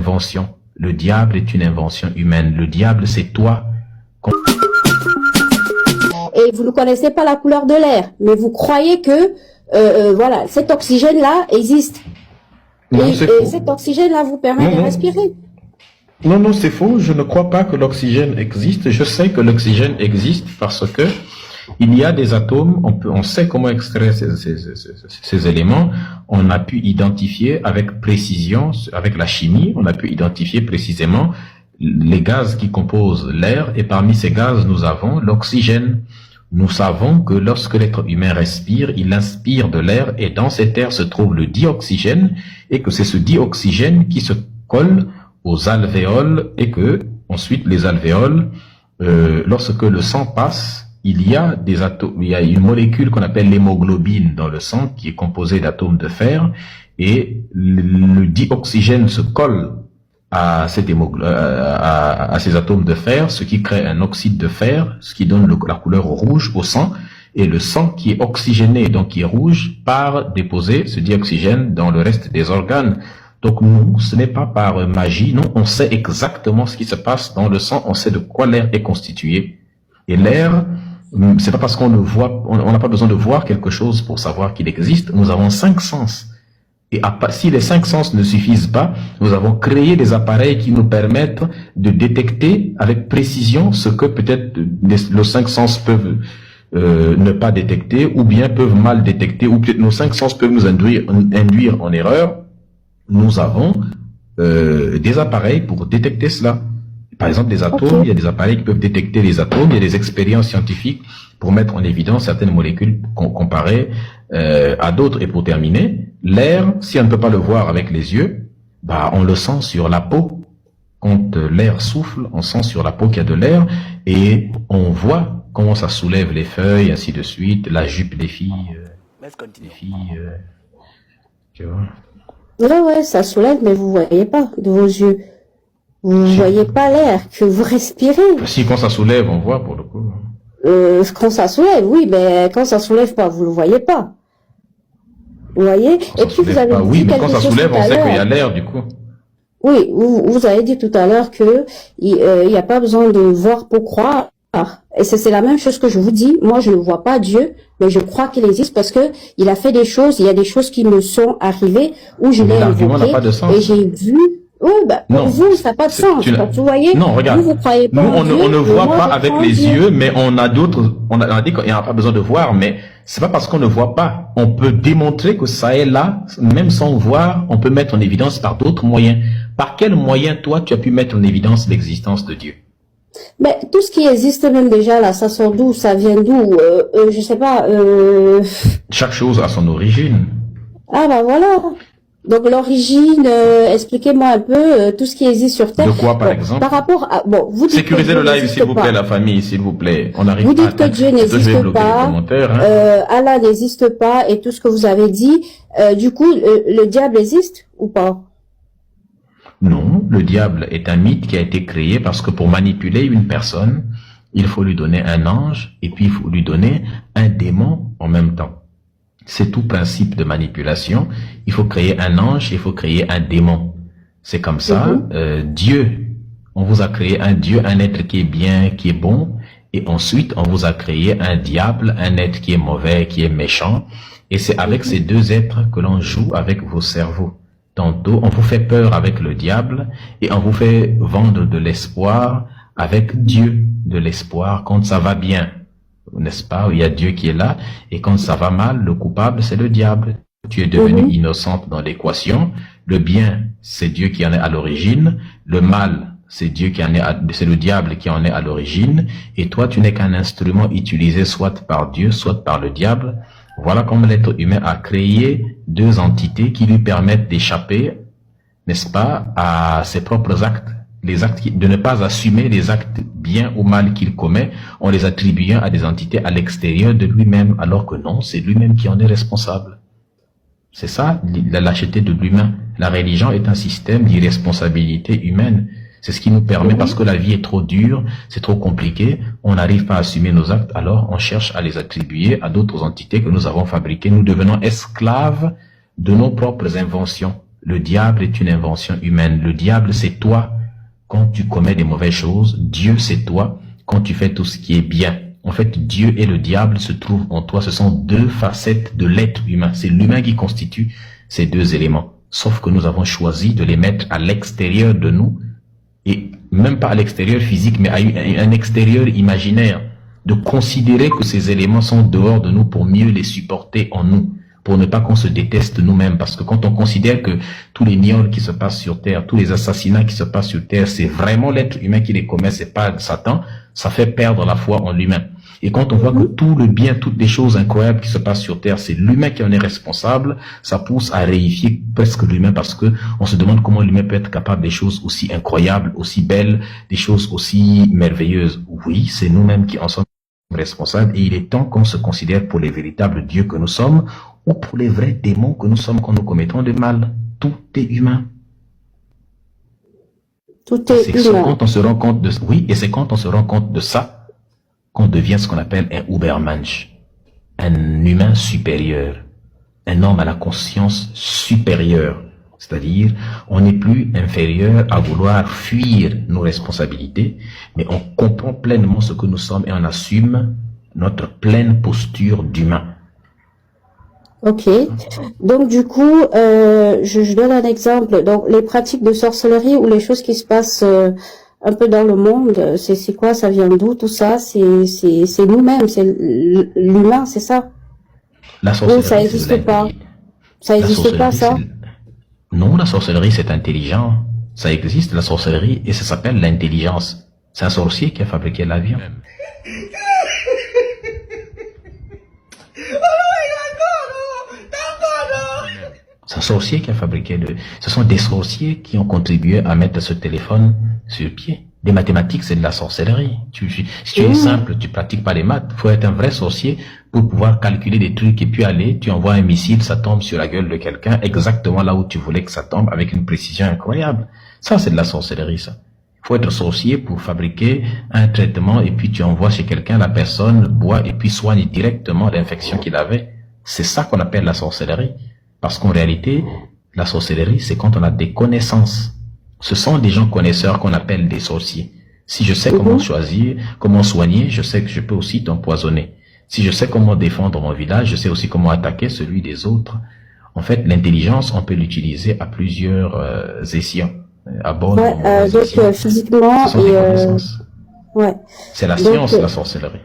invention. Le diable est une invention humaine. Le diable, c'est toi. Et vous ne connaissez pas la couleur de l'air, mais vous croyez que voilà, cet oxygène-là existe. Non, et cet oxygène-là vous permet de respirer. Non, non, c'est faux. Je ne crois pas que l'oxygène existe. Je sais que l'oxygène existe parce que il y a des atomes. On sait comment extraire ces éléments. On a pu identifier avec précision, avec la chimie, on a pu identifier précisément les gaz qui composent l'air. Et parmi ces gaz, nous avons l'oxygène. Nous savons que lorsque l'être humain respire, il inspire de l'air et dans cet air se trouve le dioxygène et que c'est ce dioxygène qui se colle aux alvéoles et que ensuite les alvéoles, lorsque le sang passe, il y a des atomes, il y a une molécule qu'on appelle l'hémoglobine dans le sang qui est composée d'atomes de fer et le dioxygène se colle à ces atomes de fer, ce qui crée un oxyde de fer, ce qui donne la couleur rouge au sang, et le sang qui est oxygéné, donc qui est rouge, part déposer ce dioxygène dans le reste des organes. Donc nous, ce n'est pas par magie, non, on sait exactement ce qui se passe dans le sang, on sait de quoi l'air est constitué. Et l'air, c'est pas parce qu'on le voit, on n'a pas besoin de voir quelque chose pour savoir qu'il existe, nous avons 5 sens. Et si les 5 sens ne suffisent pas, nous avons créé des appareils qui nous permettent de détecter avec précision ce que peut-être les 5 sens peuvent ne pas détecter, ou bien peuvent mal détecter, ou peut-être nos 5 sens peuvent nous induire en erreur. Nous avons des appareils pour détecter cela. Par exemple, les atomes, il y a des appareils qui peuvent détecter les atomes, il y a des expériences scientifiques pour mettre en évidence certaines molécules comparées à d'autres. Et pour terminer, l'air, si on ne peut pas le voir avec les yeux, bah on le sent sur la peau. Quand l'air souffle, on sent sur la peau qu'il y a de l'air et on voit comment ça soulève les feuilles, ainsi de suite, la jupe des filles. Tu vois. Ouais, ça soulève, mais vous voyez pas de vos yeux. Vous ne voyez pas l'air que vous respirez. Si, quand ça soulève, on voit pour le coup. Quand ça soulève, oui, mais quand ça soulève pas, vous le voyez pas. Vous voyez? Et puis vous avez dit oui, mais quand ça soulève, on sait qu'il y a l'heure. l'air du coup. Oui, vous avez dit tout à l'heure que il y a pas besoin de voir pour croire. Et c'est la même chose que je vous dis. Moi, je ne vois pas Dieu, mais je crois qu'il existe parce que il a fait des choses. Il y a des choses qui me sont arrivées où je l'ai invoqué et j'ai vu. Oui, bah, pour vous, ça n'a pas de sens. Vous voyez? Non, regarde. Vous croyez pas nous, Dieu, on ne voit pas avec les Dieu. yeux, mais on a d'autres, on a dit qu'il n'y a pas besoin de voir, mais c'est pas parce qu'on ne voit pas. On peut démontrer que ça est là, même sans voir, on peut mettre en évidence par d'autres moyens. Par quel moyen, toi, tu as pu mettre en évidence l'existence de Dieu? Ben, tout ce qui existe même déjà là, ça sort d'où, ça vient d'où, je sais pas, Chaque chose a son origine. Ah bah voilà. Donc l'origine, expliquez-moi un peu tout ce qui existe sur Terre. De quoi, par exemple? Par rapport à, vous dites sécurisez le live, s'il vous plaît, la famille, s'il vous plaît. On arrive vous pas dites que Dieu n'existe pas, Allah n'existe pas et tout ce que vous avez dit. Du coup, le diable existe ou pas? Non, le diable est un mythe qui a été créé parce que pour manipuler une personne, il faut lui donner un ange et puis il faut lui donner un démon en même temps. C'est tout principe de manipulation. Il faut créer un ange, il faut créer un démon. C'est comme ça. Dieu, on vous a créé un Dieu, un être qui est bien, qui est bon. Et ensuite, on vous a créé un diable, un être qui est mauvais, qui est méchant. Et c'est avec ces deux êtres que l'on joue avec vos cerveaux. Tantôt, on vous fait peur avec le diable et on vous fait vendre de l'espoir avec Dieu, de l'espoir quand ça va bien. N'est-ce pas? Il y a Dieu qui est là, et quand ça va mal, le coupable, c'est le diable. Tu es devenue innocente dans l'équation. Le bien, c'est Dieu qui en est à l'origine. Le mal, c'est Dieu qui en est, c'est le diable qui en est à l'origine. Et toi, tu n'es qu'un instrument utilisé soit par Dieu, soit par le diable. Voilà comment l'être humain a créé deux entités qui lui permettent d'échapper, n'est-ce pas, à ses propres actes. Les actes, de ne pas assumer les actes bien ou mal qu'il commet en les attribuant à des entités à l'extérieur de lui-même, alors que non, c'est lui-même qui en est responsable. C'est ça, la lâcheté de l'humain. La religion est un système d'irresponsabilité humaine. C'est ce qui nous permet, parce que la vie est trop dure, c'est trop compliqué, on n'arrive pas à assumer nos actes, alors on cherche à les attribuer à d'autres entités que nous avons fabriquées. Nous devenons esclaves de nos propres inventions. Le diable est une invention humaine. Le diable, c'est toi quand tu commets des mauvaises choses. Dieu, c'est toi quand tu fais tout ce qui est bien. En fait, Dieu et le diable se trouvent en toi. Ce sont deux facettes de l'être humain. C'est l'humain qui constitue ces deux éléments. Sauf que nous avons choisi de les mettre à l'extérieur de nous, et même pas à l'extérieur physique, mais à un extérieur imaginaire, de considérer que ces éléments sont dehors de nous pour mieux les supporter en nous, pour ne pas qu'on se déteste nous-mêmes. Parce que quand on considère que tous les gnolls qui se passent sur Terre, tous les assassinats qui se passent sur Terre, c'est vraiment l'être humain qui les commet, c'est pas Satan, ça fait perdre la foi en l'humain. Et quand on voit que tout le bien, toutes les choses incroyables qui se passent sur Terre, c'est l'humain qui en est responsable, ça pousse à réifier presque l'humain, parce que on se demande comment l'humain peut être capable des choses aussi incroyables, aussi belles, des choses aussi merveilleuses. Oui, c'est nous-mêmes qui en sommes responsables, et il est temps qu'on se considère pour les véritables dieux que nous sommes, ou pour les vrais démons que nous sommes quand nous commettons du mal. Tout est humain. Tout est humain. Quand on se rend compte de, oui, et c'est quand on se rend compte de ça qu'on devient ce qu'on appelle un Ubermensch, un humain supérieur, un homme à la conscience supérieure. C'est-à-dire, on n'est plus inférieur à vouloir fuir nos responsabilités, mais on comprend pleinement ce que nous sommes et on assume notre pleine posture d'humain. Ok. Donc du coup, je donne un exemple. Donc les pratiques de sorcellerie ou les choses qui se passent un peu dans le monde, c'est quoi? Ça vient d'où tout ça? C'est nous-mêmes, c'est l'humain, c'est ça? La sorcellerie, ça n'existe pas. Ça n'existe pas, ça? Non, la sorcellerie, c'est intelligent. Ça existe, la sorcellerie, et ça s'appelle l'intelligence. C'est un sorcier qui a fabriqué l'avion. C'est un sorcier qui a fabriqué ce sont des sorciers qui ont contribué à mettre ce téléphone sur pied. Les mathématiques, c'est de la sorcellerie. Si tu es simple, tu pratiques pas les maths. Faut être un vrai sorcier pour pouvoir calculer des trucs et puis aller, tu envoies un missile, ça tombe sur la gueule de quelqu'un, exactement là où tu voulais que ça tombe, avec une précision incroyable. Ça, c'est de la sorcellerie, ça. Faut être sorcier pour fabriquer un traitement et puis tu envoies chez quelqu'un, la personne boit et puis soigne directement l'infection qu'il avait. C'est ça qu'on appelle la sorcellerie. Parce qu'en réalité, la sorcellerie, c'est quand on a des connaissances. Ce sont des gens connaisseurs qu'on appelle des sorciers. Si je sais comment choisir, comment soigner, je sais que je peux aussi t'empoisonner. Si je sais comment défendre mon village, je sais aussi comment attaquer celui des autres. En fait, l'intelligence, on peut l'utiliser à plusieurs escients. À bon donc physiquement et c'est la science, la sorcellerie.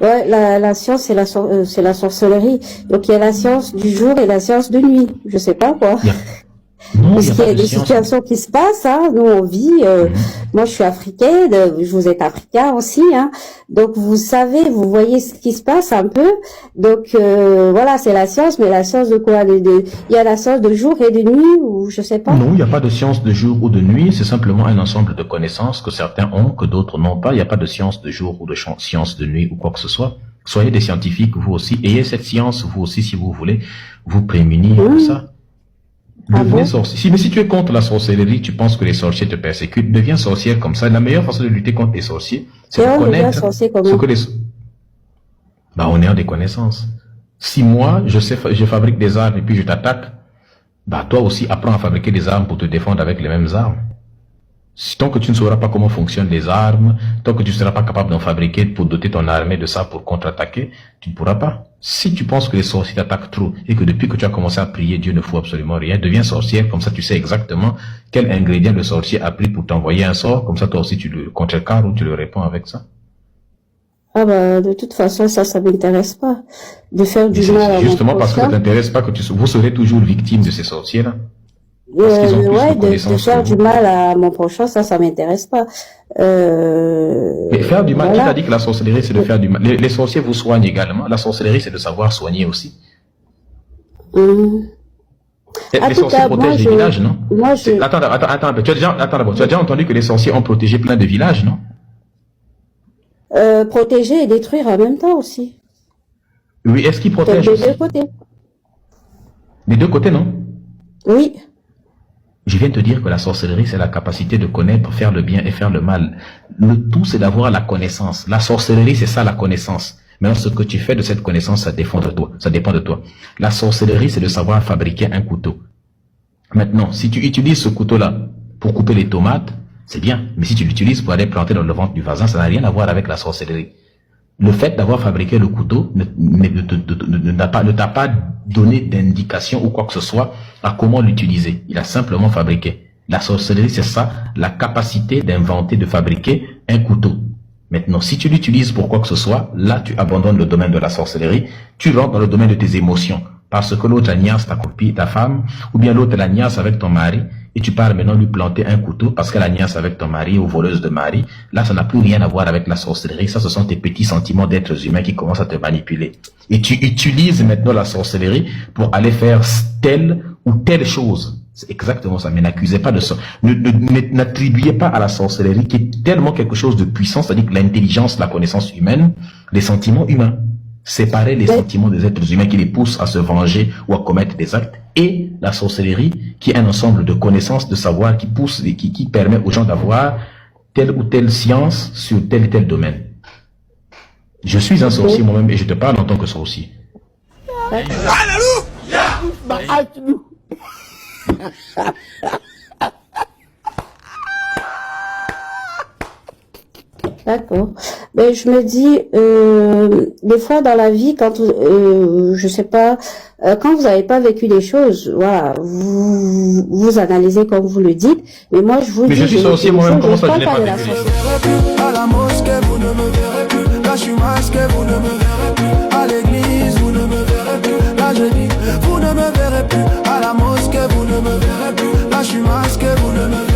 Ouais, la science, c'est la sorcellerie. Donc, il y a la science du jour et la science de nuit. Je sais pas, quoi. Non, parce qu'il y a des situations qui se passent, hein. Nous, on vit, moi, je suis africaine, vous êtes africain aussi, hein. Donc, vous savez, vous voyez ce qui se passe un peu. Donc, voilà, c'est la science, mais la science de quoi? Il y a la science de jour et de nuit, ou je sais pas. Non, il n'y a pas de science de jour ou de nuit, c'est simplement un ensemble de connaissances que certains ont, que d'autres n'ont pas. Il n'y a pas de science de jour ou de science de nuit ou quoi que ce soit. Soyez des scientifiques, vous aussi. Ayez cette science, vous aussi, si vous voulez vous prémunir de ça. Devenez sorcier. Mais si tu es contre la sorcellerie, tu penses que les sorciers te persécutent, deviens sorcière comme ça. La meilleure façon de lutter contre les sorciers, c'est de connaître ce que les... on est en des connaissances. Si moi, je fabrique des armes et puis je t'attaque, toi aussi apprends à fabriquer des armes pour te défendre avec les mêmes armes. Tant que tu ne sauras pas comment fonctionnent les armes, tant que tu ne seras pas capable d'en fabriquer pour doter ton armée de ça pour contre-attaquer, tu ne pourras pas. Si tu penses que les sorciers t'attaquent trop et que depuis que tu as commencé à prier, Dieu ne fout absolument rien, deviens sorcière, comme ça tu sais exactement quel ingrédient le sorcier a pris pour t'envoyer un sort, comme ça toi aussi tu le contrecarres ou tu le réponds avec ça. Ah de toute façon, ça m'intéresse pas. De faire du mal à justement parce que ça t'intéresse pas que vous serez toujours victime de ces sorciers-là. De faire du mal à mon prochain, ça m'intéresse pas. Mais faire du mal, qui t'a dit que la sorcellerie c'est de faire du mal? Les sorciers vous soignent également. La sorcellerie c'est de savoir soigner aussi. Les sorciers protègent les villages, non? Attends, tu as déjà entendu que les sorciers ont protégé plein de villages, non? Protéger et détruire en même temps aussi. Oui, est-ce qu'ils protègent aussi? Des deux côtés. Des deux côtés, non? Oui. Je viens de te dire que la sorcellerie, c'est la capacité de connaître, faire le bien et faire le mal. Le tout, c'est d'avoir la connaissance. La sorcellerie, c'est ça, la connaissance. Maintenant, ce que tu fais de cette connaissance, ça dépend de toi. La sorcellerie, c'est de savoir fabriquer un couteau. Maintenant, si tu utilises ce couteau-là pour couper les tomates, c'est bien. Mais si tu l'utilises pour aller planter dans le ventre du voisin, ça n'a rien à voir avec la sorcellerie. Le fait d'avoir fabriqué le couteau ne t'a pas donné d'indication ou quoi que ce soit à comment l'utiliser. Il a simplement fabriqué. La sorcellerie, c'est ça, la capacité d'inventer, de fabriquer un couteau. Maintenant, si tu l'utilises pour quoi que ce soit, là, tu abandonnes le domaine de la sorcellerie, tu rentres dans le domaine de tes émotions. Parce que l'autre agnace ta copine, ta femme, ou bien l'autre l'agnace avec ton mari, et tu pars maintenant lui planter un couteau parce qu'elle agnace avec ton mari ou voleuse de mari. Là, ça n'a plus rien à voir avec la sorcellerie. Ça, ce sont tes petits sentiments d'êtres humains qui commencent à te manipuler. Et tu utilises maintenant la sorcellerie pour aller faire telle ou telle chose. C'est exactement ça. Mais n'accusez pas de ça. N'attribuez pas à la sorcellerie qui est tellement quelque chose de puissant, c'est-à-dire que l'intelligence, la connaissance humaine, les sentiments humains. Séparer les sentiments des êtres humains qui les poussent à se venger ou à commettre des actes et la sorcellerie qui est un ensemble de connaissances, de savoirs qui pousse et qui permet aux gens d'avoir telle ou telle science sur tel et tel domaine. Je suis un sorcier moi-même et je te parle en tant que sorcier. D'accord. Mais je me dis, des fois dans la vie, quand je sais pas, quand vous n'avez pas vécu des choses, voilà, vous analysez comme vous le dites. Mais moi, je vous dis, je suis sorcier moi-même. Comment ça, je n'ai pas vécu? À la mosquée, vous ne me verrez plus. Là, je suis masqué, vous ne me verrez plus. À l'église, vous ne me verrez plus. Là, je dis, vous ne me verrez plus. À la mosquée, vous ne me verrez plus. Là, je suis masqué, vous ne me verrez plus.